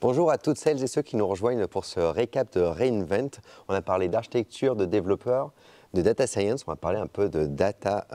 Bonjour à toutes celles et ceux qui nous rejoignent pour ce récap de Reinvent. On a parlé d'architecture, de développeurs, de data science. On va parler un peu de data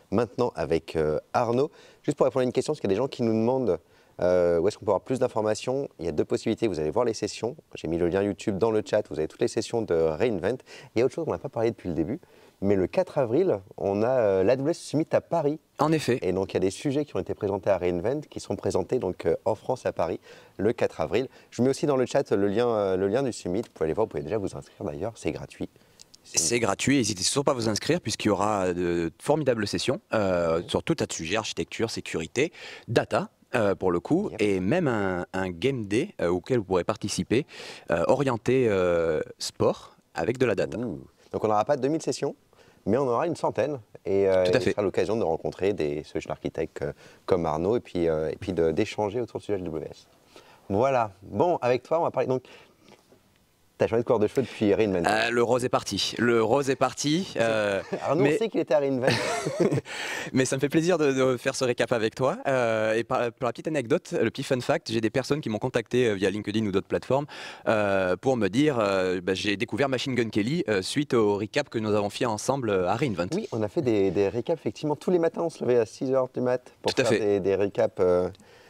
maintenant avec Arnaud. Juste pour répondre à une question, parce qu'il y a des gens qui nous demandent où est-ce qu'on peut avoir plus d'informations. Il y a deux possibilités. Vous allez voir les sessions. J'ai mis le lien YouTube dans le chat. Vous avez toutes les sessions de Reinvent. Il y a autre chose qu'on n'a pas parlé depuis le début. Mais le 4 avril, on a l'AWS Summit à Paris. En effet. Et donc, il y a des sujets qui ont été présentés à Reinvent, qui sont présentés donc, en France à Paris le 4 avril. Je vous mets aussi dans le chat le lien du Summit. Vous pouvez aller voir, vous pouvez déjà vous inscrire d'ailleurs, c'est gratuit. C'est gratuit, n'hésitez surtout pas à vous inscrire puisqu'il y aura de formidables sessions sur tout tas de sujets, architecture, sécurité, data. Pour le coup, et même un game day auquel vous pourrez participer, orienté sport avec de la data. Donc on n'aura pas 2000 sessions, mais on aura une centaine. Et Tout à fait. ce sera l'occasion de rencontrer des solution architectes comme Arnaud et puis d'échanger autour du sujet de AWS. Voilà. Bon, avec toi, on va parler. Donc, tu as changé de couleur de cheveux depuis Reinvent. Le rose est parti. Le rose est parti. Arnaud, on sait qu'il était à Reinvent. Mais ça me fait plaisir de faire ce récap avec toi. Et pour la petite anecdote, le petit fun fact, j'ai des personnes qui m'ont contacté via LinkedIn ou d'autres plateformes pour me dire j'ai découvert Machine Gun Kelly suite au récap que nous avons fait ensemble à Reinvent. Oui, on a fait des récaps effectivement tous les matins. On se levait à 6 h du mat pour faire des récaps.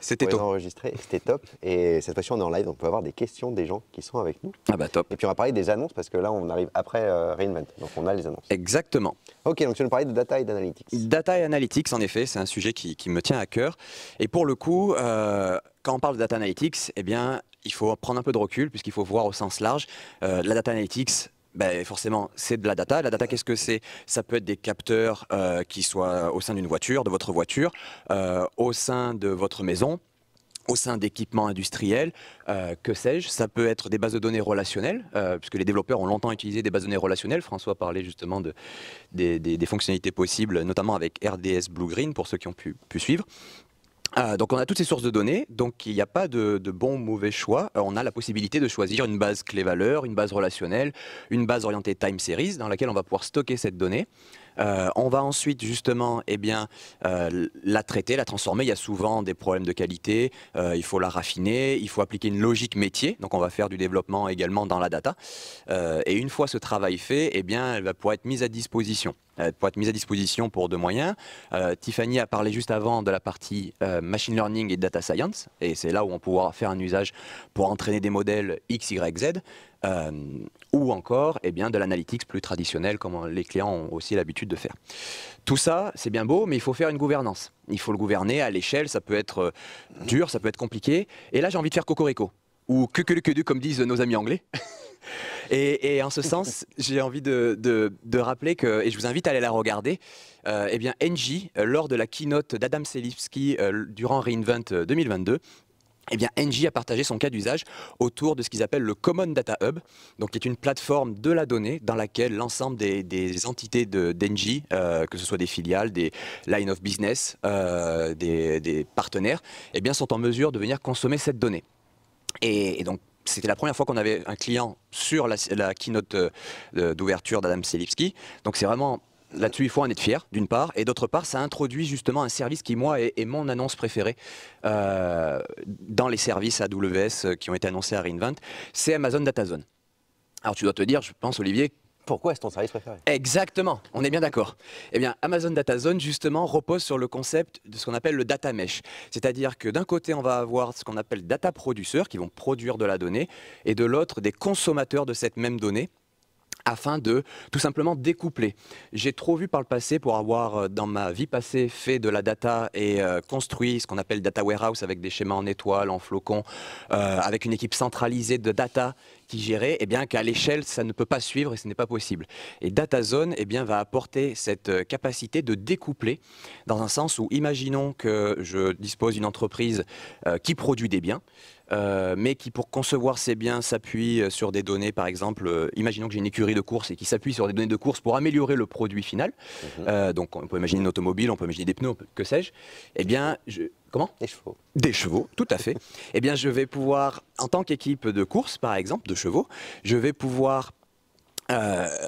C'était top. Enregistré, c'était top. Et cette fois-ci, on est en live, donc on peut avoir des questions des gens qui sont avec nous. Ah bah top. Et puis on va parler des annonces parce que là, on arrive après Reinvent, donc on a les annonces. Exactement. Ok, donc tu nous parlais de data et d'analytics. Data et analytics, en effet, c'est un sujet qui me tient à cœur. Et pour le coup, quand on parle de data analytics, eh bien, il faut prendre un peu de recul puisqu'il faut voir au sens large. La data analytics, forcément, c'est de la data. La data, qu'est-ce que c'est? Ça peut être des capteurs qui soient au sein d'une voiture, de votre voiture, au sein de votre maison, au sein d'équipements industriels, que sais-je. Ça peut être des bases de données relationnelles, puisque les développeurs ont longtemps utilisé des bases de données relationnelles. François parlait justement des fonctionnalités possibles, notamment avec RDS Blue-Green, pour ceux qui ont pu suivre. Donc on a toutes ces sources de données, donc il n'y a pas de bon ou mauvais choix. On a la possibilité de choisir une base clé-valeur, une base relationnelle, une base orientée time series dans laquelle on va pouvoir stocker cette donnée. On va ensuite justement la traiter, la transformer. Il y a souvent des problèmes de qualité, il faut la raffiner, il faut appliquer une logique métier, donc on va faire du développement également dans la data. Et une fois ce travail fait, eh bien, elle va pouvoir être mise à disposition. Pour être mise à disposition pour deux moyens. Tiffany a parlé juste avant de la partie machine learning et data science, et c'est là où on pourra faire un usage pour entraîner des modèles X, Y, Z, ou encore de l'analytics plus traditionnel, comme les clients ont aussi l'habitude de faire. Tout ça, c'est bien beau, mais il faut faire une gouvernance. Il faut le gouverner à l'échelle, ça peut être dur, ça peut être compliqué, et là j'ai envie de faire cocorico, ou que comme disent nos amis anglais. Et en ce sens, j'ai envie de rappeler que, et je vous invite à aller la regarder, Engie, lors de la keynote d'Adam Selipsky durant Reinvent 2022, Engie a partagé son cas d'usage autour de ce qu'ils appellent le Common Data Hub, donc qui est une plateforme de la donnée dans laquelle l'ensemble des entités d'Engie, que ce soit des filiales, des line of business, des partenaires, sont en mesure de venir consommer cette donnée. Et donc, c'était la première fois qu'on avait un client sur la keynote d'ouverture d'Adam Selipsky. Donc c'est vraiment, là-dessus, il faut en être fier, d'une part. Et d'autre part, ça introduit justement un service qui, moi, est mon annonce préférée dans les services AWS qui ont été annoncés à Reinvent. C'est Amazon Data Zone. Alors tu dois te dire, je pense, Olivier, pourquoi est-ce ton service préféré? Exactement, on est bien d'accord. Amazon Data Zone, justement, repose sur le concept de ce qu'on appelle le data mesh. C'est-à-dire que d'un côté, on va avoir ce qu'on appelle data producers, qui vont produire de la donnée, et de l'autre, des consommateurs de cette même donnée, afin de tout simplement découpler. J'ai trop vu par le passé pour avoir, dans ma vie passée, fait de la data et construit ce qu'on appelle data warehouse avec des schémas en étoiles, en flocons, avec une équipe centralisée de data qui gérait, qu'à l'échelle, ça ne peut pas suivre et ce n'est pas possible. Et DataZone va apporter cette capacité de découpler, dans un sens où, imaginons que je dispose d'une entreprise qui produit des biens, mais qui, pour concevoir ces biens, s'appuie sur des données, par exemple, imaginons que j'ai une écurie de course et qui s'appuie sur des données de course pour améliorer le produit final. Donc on peut imaginer une automobile, on peut imaginer des pneus, que sais-je. Comment? Des chevaux. Des chevaux, tout à fait. Je vais pouvoir, en tant qu'équipe de course, par exemple, de chevaux, je vais pouvoir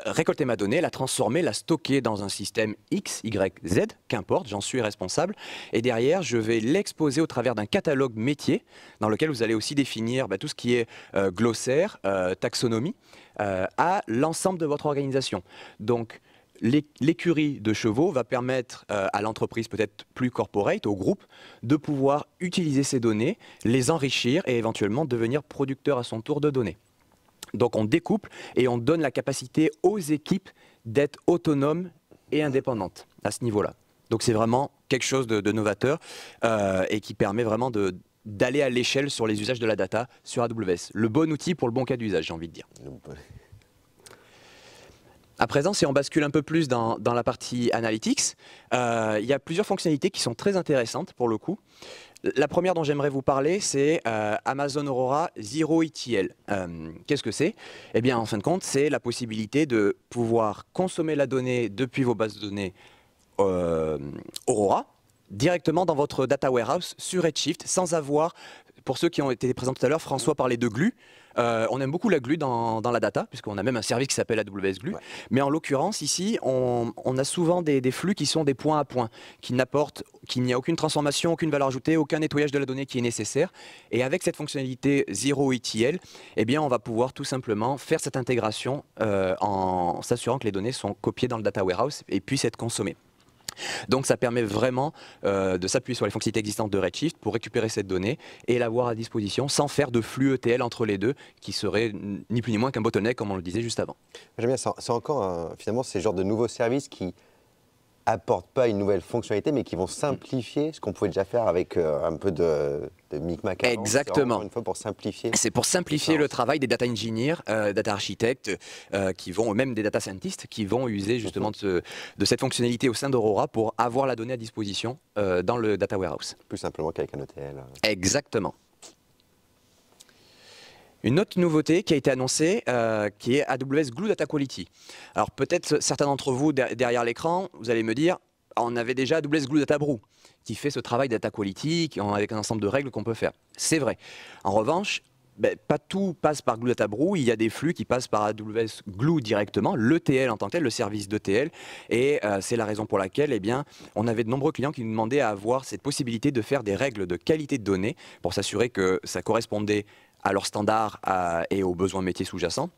récolter ma donnée, la transformer, la stocker dans un système X, Y, Z, qu'importe, j'en suis responsable. Et derrière, je vais l'exposer au travers d'un catalogue métier dans lequel vous allez aussi définir tout ce qui est glossaire, taxonomie, à l'ensemble de votre organisation. Donc, l'écurie de chevaux va permettre à l'entreprise peut-être plus corporate, au groupe, de pouvoir utiliser ces données, les enrichir et éventuellement devenir producteur à son tour de données. Donc on découple et on donne la capacité aux équipes d'être autonomes et indépendantes à ce niveau-là. Donc c'est vraiment quelque chose de novateur et qui permet vraiment d'aller à l'échelle sur les usages de la data sur AWS. Le bon outil pour le bon cas d'usage, j'ai envie de dire. À présent, si on bascule un peu plus dans la partie analytics, il y a plusieurs fonctionnalités qui sont très intéressantes pour le coup. La première dont j'aimerais vous parler, c'est Amazon Aurora Zero ETL. Qu'est-ce que c'est? Eh bien, en fin de compte, c'est la possibilité de pouvoir consommer la donnée depuis vos bases de données Aurora directement dans votre data warehouse sur Redshift sans avoir, pour ceux qui ont été présents tout à l'heure, François parlait de Glue. On aime beaucoup la Glue dans la data, puisqu'on a même un service qui s'appelle AWS Glue. Ouais. Mais en l'occurrence, ici, on a souvent des flux qui sont des points à points, qu'il n'y a aucune transformation, aucune valeur ajoutée, aucun nettoyage de la donnée qui est nécessaire. Et avec cette fonctionnalité Zero ETL, eh bien, on va pouvoir tout simplement faire cette intégration en s'assurant que les données sont copiées dans le data warehouse et puissent être consommées. Donc ça permet vraiment de s'appuyer sur les fonctionnalités existantes de Redshift pour récupérer cette donnée et l'avoir à disposition sans faire de flux ETL entre les deux qui serait ni plus ni moins qu'un bottleneck comme on le disait juste avant. J'aime bien, c'est encore finalement ces genres de nouveaux services qui apportent pas une nouvelle fonctionnalité mais qui vont simplifier ce qu'on pouvait déjà faire avec un peu de micmac. Exactement. Une fois pour simplifier. C'est pour simplifier le travail des data engineers, data architectes, même des data scientists qui vont user justement de cette fonctionnalité au sein d'Aurora pour avoir la donnée à disposition dans le data warehouse. Plus simplement qu'avec un ETL. Exactement. Une autre nouveauté qui a été annoncée, qui est AWS Glue Data Quality. Alors peut-être certains d'entre vous derrière l'écran, vous allez me dire, on avait déjà AWS Glue Data Brew qui fait ce travail data quality avec un ensemble de règles qu'on peut faire. C'est vrai. En revanche, pas tout passe par Glue Data Brew, il y a des flux qui passent par AWS Glue directement, l'ETL en tant que tel, le service d'ETL, et c'est la raison pour laquelle on avait de nombreux clients qui nous demandaient à avoir cette possibilité de faire des règles de qualité de données pour s'assurer que ça correspondait à leurs standards et aux besoins métiers sous-jacents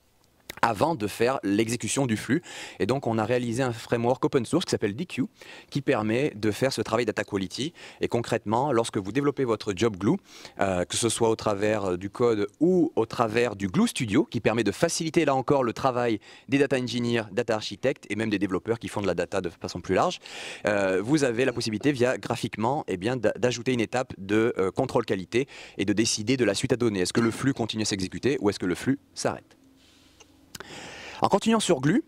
avant de faire l'exécution du flux. Et donc, on a réalisé un framework open source qui s'appelle DQ, qui permet de faire ce travail data quality. Et concrètement, lorsque vous développez votre job Glue, que ce soit au travers du code ou au travers du Glue Studio, qui permet de faciliter là encore le travail des data engineers, data architectes et même des développeurs qui font de la data de façon plus large, vous avez la possibilité graphiquement d'ajouter une étape de contrôle qualité et de décider de la suite à donner. Est-ce que le flux continue à s'exécuter ou est-ce que le flux s'arrête? En continuant sur Glue,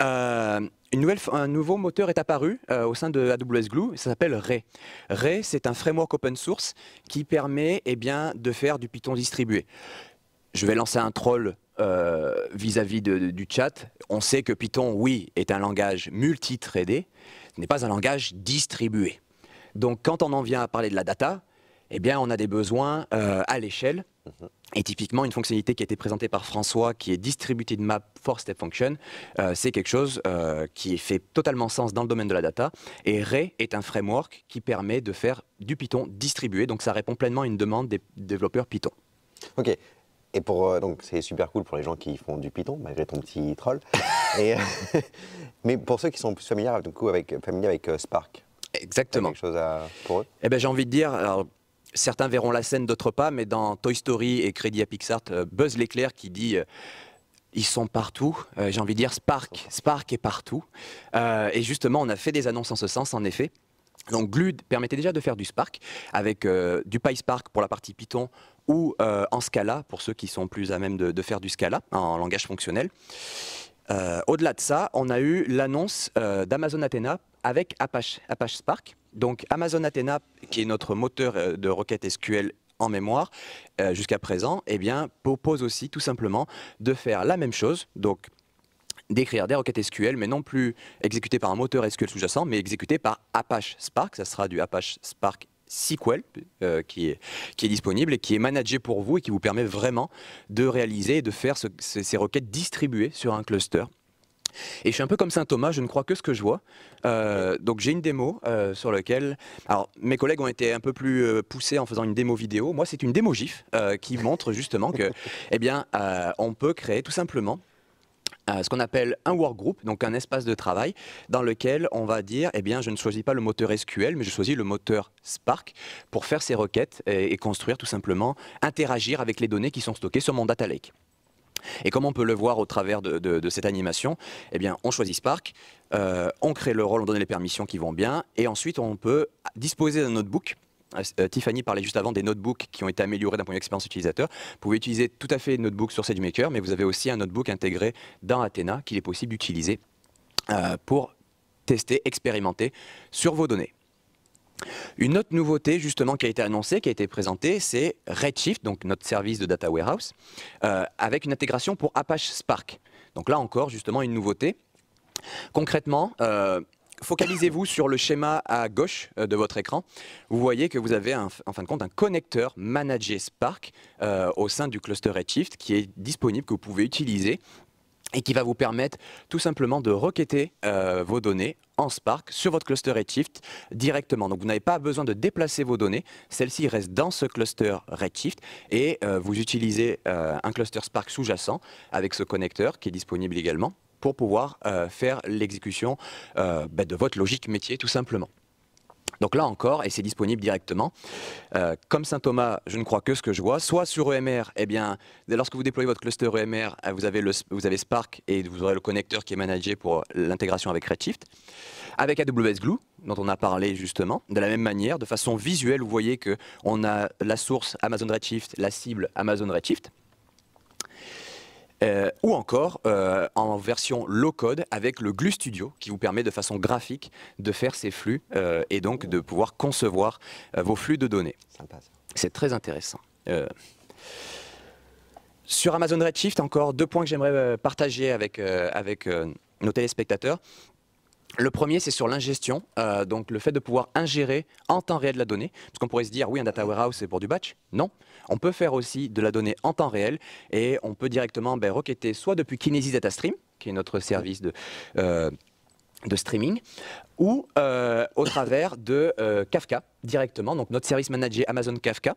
un nouveau moteur est apparu au sein de AWS Glue, ça s'appelle Ray. Ray, c'est un framework open source qui permet de faire du Python distribué. Je vais lancer un troll vis-à-vis du chat. On sait que Python, oui, est un langage multithreadé, ce n'est pas un langage distribué. Donc quand on en vient à parler de la data, on a des besoins à l'échelle. Et typiquement, une fonctionnalité qui a été présentée par François, qui est Distributed Map for Step Function, c'est quelque chose qui fait totalement sens dans le domaine de la data. Et Ray est un framework qui permet de faire du Python distribué. Donc ça répond pleinement à une demande des développeurs Python. Ok. Et donc c'est super cool pour les gens qui font du Python, malgré ton petit troll. Mais pour ceux qui sont plus familiers avec Spark. Exactement. Quelque chose pour eux? J'ai envie de dire... Alors, certains verront la scène, d'autres pas, mais dans Toy Story et Crédit à Pixar, Buzz l'éclair qui dit ils sont partout. J'ai envie de dire Spark est partout. Et justement, on a fait des annonces en ce sens, en effet. Donc Glue permettait déjà de faire du Spark avec du PySpark pour la partie Python ou en Scala pour ceux qui sont plus à même de faire du Scala en langage fonctionnel. Au-delà de ça, on a eu l'annonce d'Amazon Athena avec Apache Spark. Donc Amazon Athena, qui est notre moteur de requête SQL en mémoire jusqu'à présent, propose aussi tout simplement de faire la même chose, donc d'écrire des requêtes SQL, mais non plus exécutées par un moteur SQL sous-jacent, mais exécutées par Apache Spark. Ça sera du Apache Spark SQL qui est disponible et qui est managé pour vous et qui vous permet vraiment de réaliser et de faire ces requêtes distribuées sur un cluster. Et je suis un peu comme Saint Thomas, je ne crois que ce que je vois. Donc j'ai une démo sur laquelle... Alors mes collègues ont été un peu plus poussés en faisant une démo vidéo. Moi c'est une démo GIF qui montre justement que eh bien, on peut créer tout simplement ce qu'on appelle un workgroup, donc un espace de travail dans lequel on va dire, eh bien, je ne choisis pas le moteur SQL, mais je choisis le moteur Spark pour faire ces requêtes et construire tout simplement, interagir avec les données qui sont stockées sur mon data lake. Et comme on peut le voir au travers de cette animation, eh bien, on choisit Spark, on crée le rôle, on donne les permissions qui vont bien, et ensuite on peut disposer d'un notebook. Tiffany parlait juste avant des notebooks qui ont été améliorés d'un point de vue expérience utilisateur. Vous pouvez utiliser tout à fait le notebook sur SageMaker, mais vous avez aussi un notebook intégré dans Athena qu'il est possible d'utiliser pour tester, expérimenter sur vos données. Une autre nouveauté justement qui a été annoncée, qui a été présentée, c'est Redshift, donc notre service de data warehouse, avec une intégration pour Apache Spark. Donc là encore justement une nouveauté. Concrètement, focalisez-vous sur le schéma à gauche de votre écran. Vous voyez que vous avez en fin de compte un connecteur managé Spark au sein du cluster Redshift qui est disponible, que vous pouvez utiliser et qui va vous permettre tout simplement de requêter vos données en Spark sur votre cluster Redshift directement. Donc vous n'avez pas besoin de déplacer vos données, celles-ci restent dans ce cluster Redshift et vous utilisez un cluster Spark sous-jacent avec ce connecteur qui est disponible également pour pouvoir faire l'exécution de votre logique métier tout simplement. Donc là encore, et c'est disponible directement, comme Saint Thomas, je ne crois que ce que je vois, soit sur EMR, eh bien, lorsque vous déployez votre cluster EMR, vous avez Spark et vous aurez le connecteur qui est managé pour l'intégration avec Redshift. Avec AWS Glue, dont on a parlé justement, de la même manière, de façon visuelle, vous voyez qu'on a la source Amazon Redshift, la cible Amazon Redshift. Ou encore en version low-code avec le Glue Studio qui vous permet de façon graphique de faire ces flux et donc de pouvoir concevoir vos flux de données. C'est très intéressant. Sur Amazon Redshift, encore deux points que j'aimerais partager avec nos téléspectateurs. Le premier, c'est sur l'ingestion, donc le fait de pouvoir ingérer en temps réel la donnée. Parce qu'on pourrait se dire, oui, un data warehouse, c'est pour du batch. Non, on peut faire aussi de la donnée en temps réel et on peut directement requêter soit depuis Kinesis Data Stream, qui est notre service de streaming, ou au travers de Kafka directement, donc notre service managé Amazon Kafka.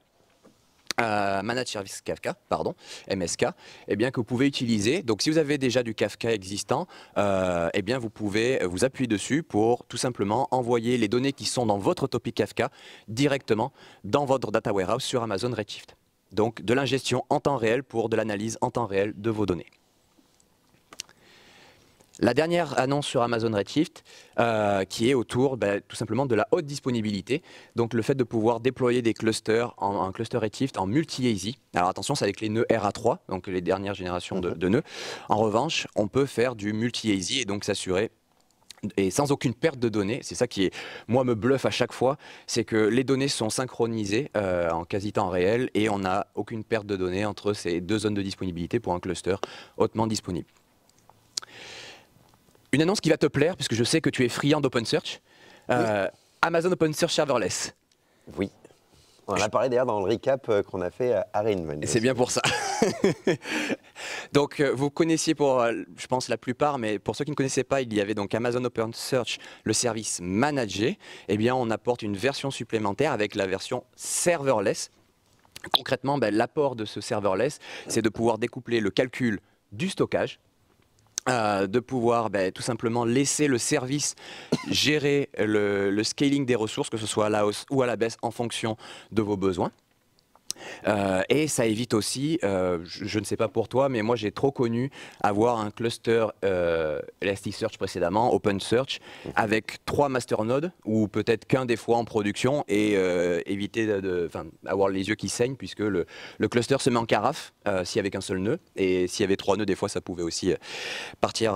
Managed Service Kafka, pardon, MSK, eh bien, que vous pouvez utiliser. Donc si vous avez déjà du Kafka existant, eh bien, vous pouvez vous appuyer dessus pour tout simplement envoyer les données qui sont dans votre topic Kafka directement dans votre data warehouse sur Amazon Redshift. Donc de l'ingestion en temps réel pour de l'analyse en temps réel de vos données. La dernière annonce sur Amazon Redshift, qui est autour tout simplement de la haute disponibilité. Donc le fait de pouvoir déployer des clusters, un cluster Redshift en multi-AZ. Alors attention, c'est avec les nœuds RA3, donc les dernières générations de nœuds. En revanche, on peut faire du multi-AZ et donc s'assurer, et sans aucune perte de données, c'est ça qui moi me bluffe à chaque fois, c'est que les données sont synchronisées en quasi-temps réel et on n'a aucune perte de données entre ces deux zones de disponibilité pour un cluster hautement disponible. Une annonce qui va te plaire, puisque je sais que tu es friand d'OpenSearch. Oui. Amazon OpenSearch Serverless. Oui. On en a parlé d'ailleurs dans le recap qu'on a fait à Reinvent. C'est bien pour ça. Donc vous connaissiez pour, je pense, la plupart, mais pour ceux qui ne connaissaient pas, il y avait donc Amazon OpenSearch, le service managé. Eh bien, on apporte une version supplémentaire avec la version serverless. Concrètement, l'apport de ce serverless, c'est de pouvoir découpler le calcul du stockage, de pouvoir tout simplement laisser le service gérer le scaling des ressources, que ce soit à la hausse ou à la baisse en fonction de vos besoins. Et ça évite aussi, je ne sais pas pour toi, mais moi j'ai trop connu avoir un cluster Elasticsearch précédemment, OpenSearch, avec 3 masternodes, ou peut-être qu'un des fois en production, et éviter avoir les yeux qui saignent, puisque le cluster se met en carafe s'il n'y avait qu'un seul nœud, et s'il y avait 3 nœuds, des fois ça pouvait aussi partir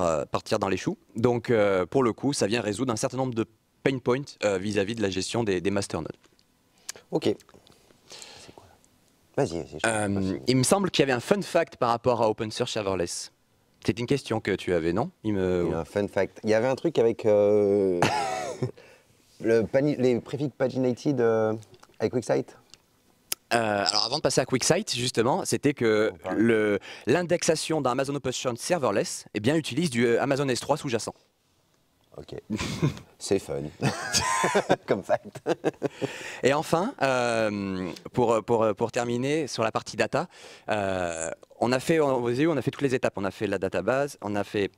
dans les choux. Donc pour le coup, ça vient résoudre un certain nombre de pain points vis-à-vis de la gestion des masternodes. Ok. Vas-y. Il me semble qu'il y avait un fun fact par rapport à OpenSearch Serverless. C'était une question que tu avais, non? Il y a un fun fact. Il y avait un truc avec les préfixes paginated Avec QuickSight? Alors avant de passer à QuickSight, justement, c'était que l'indexation d'un Amazon Open Serverless eh bien, utilise du Amazon S3 sous-jacent. Ok, c'est fun, comme fact. Et enfin, pour terminer sur la partie data, on a fait toutes les étapes. On a fait la database, on a fait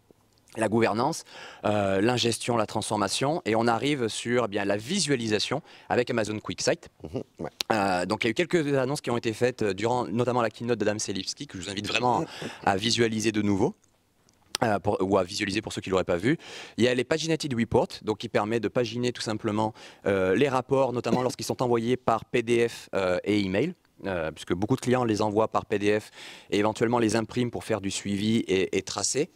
la gouvernance, l'ingestion, la transformation, et on arrive sur eh bien, la visualisation avec Amazon QuickSight. Ouais. Donc il y a eu quelques annonces qui ont été faites durant notamment la keynote d'Adam Selipsky, que je vous invite vraiment à visualiser de nouveau. Ou à visualiser pour ceux qui ne l'auraient pas vu. Il y a les Paginated Reports, donc qui permet de paginer tout simplement les rapports, notamment lorsqu'ils sont envoyés par PDF et email. Puisque beaucoup de clients les envoient par PDF et éventuellement les impriment pour faire du suivi et tracer.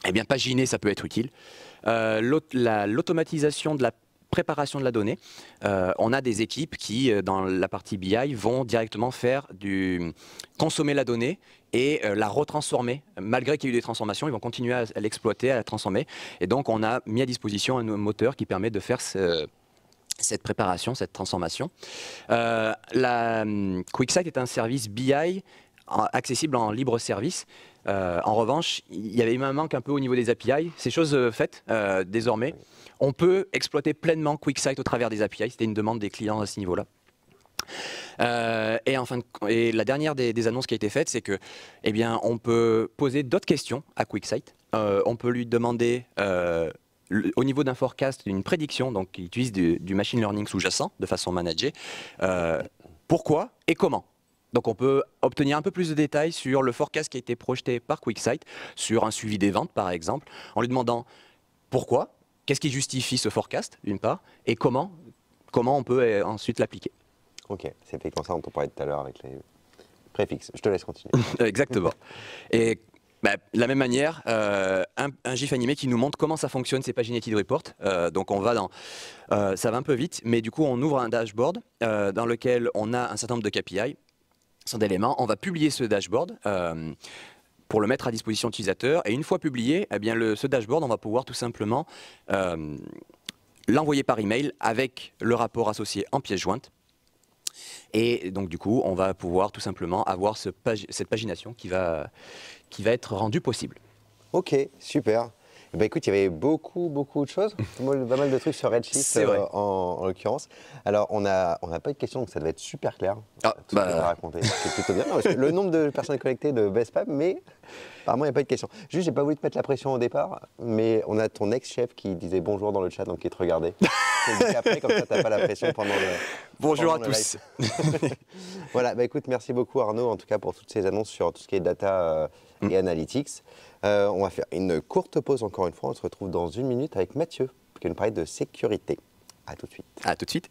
Eh bien, paginer, ça peut être utile. L'automatisation de la préparation de la donnée, on a des équipes qui, dans la partie BI, vont directement consommer la donnée et la retransformer. Malgré qu'il y ait eu des transformations, ils vont continuer à l'exploiter, à la transformer. Et donc, on a mis à disposition un moteur qui permet de faire cette préparation, cette transformation. QuickSight est un service BI accessible en libre service. En revanche, il y avait un manque un peu au niveau des API. Ces choses faites désormais, on peut exploiter pleinement QuickSight au travers des API. C'était une demande des clients à ce niveau-là. Et la dernière des annonces qui a été faite, c'est que, eh bien, on peut poser d'autres questions à QuickSight. On peut lui demander au niveau d'un forecast, une prédiction, donc qui utilise du machine learning sous-jacent de façon managée. Pourquoi et comment? Donc on peut obtenir un peu plus de détails sur le forecast qui a été projeté par QuickSight, sur un suivi des ventes par exemple, en lui demandant pourquoi, qu'est-ce qui justifie ce forecast d'une part, et comment on peut ensuite l'appliquer. Ok, c'est effectivement ça dont on parlait tout à l'heure avec les préfixes. Je te laisse continuer. Exactement. Et de la même manière, un GIF animé qui nous montre comment ça fonctionne ces Paginated Reports. Donc on va ça va un peu vite, mais du coup on ouvre un dashboard dans lequel on a un certain nombre de KPI, d'éléments. On va publier ce dashboard pour le mettre à disposition d'utilisateurs. Et une fois publié, eh bien ce dashboard, on va pouvoir tout simplement l'envoyer par email avec le rapport associé en pièce jointe. Et donc du coup, on va pouvoir tout simplement avoir cette pagination qui va être rendue possible. Ok, super. Eh ben, écoute, il y avait beaucoup de choses, pas mal de trucs sur Redshift en l'occurrence. Alors, on n'a pas eu de questions, donc ça devait être super clair. Tout ce que tu as raconté, c'est plutôt bien. Non, le nombre de personnes connectées de Bestpap, mais apparemment, il n'y a pas eu de questions. Juste, j'ai pas voulu te mettre la pression au départ, mais on a ton ex-chef qui disait bonjour dans le chat, donc qui te regardait. Et après, comme ça, tu n'as pas la pression pendant le Bonjour à tous. Voilà, bah, écoute, merci beaucoup Arnaud, en tout cas, pour toutes ces annonces sur tout ce qui est data et analytics. On va faire une courte pause encore une fois. On se retrouve dans une minute avec Mathieu qui va nous parler de sécurité. À tout de suite. À tout de suite.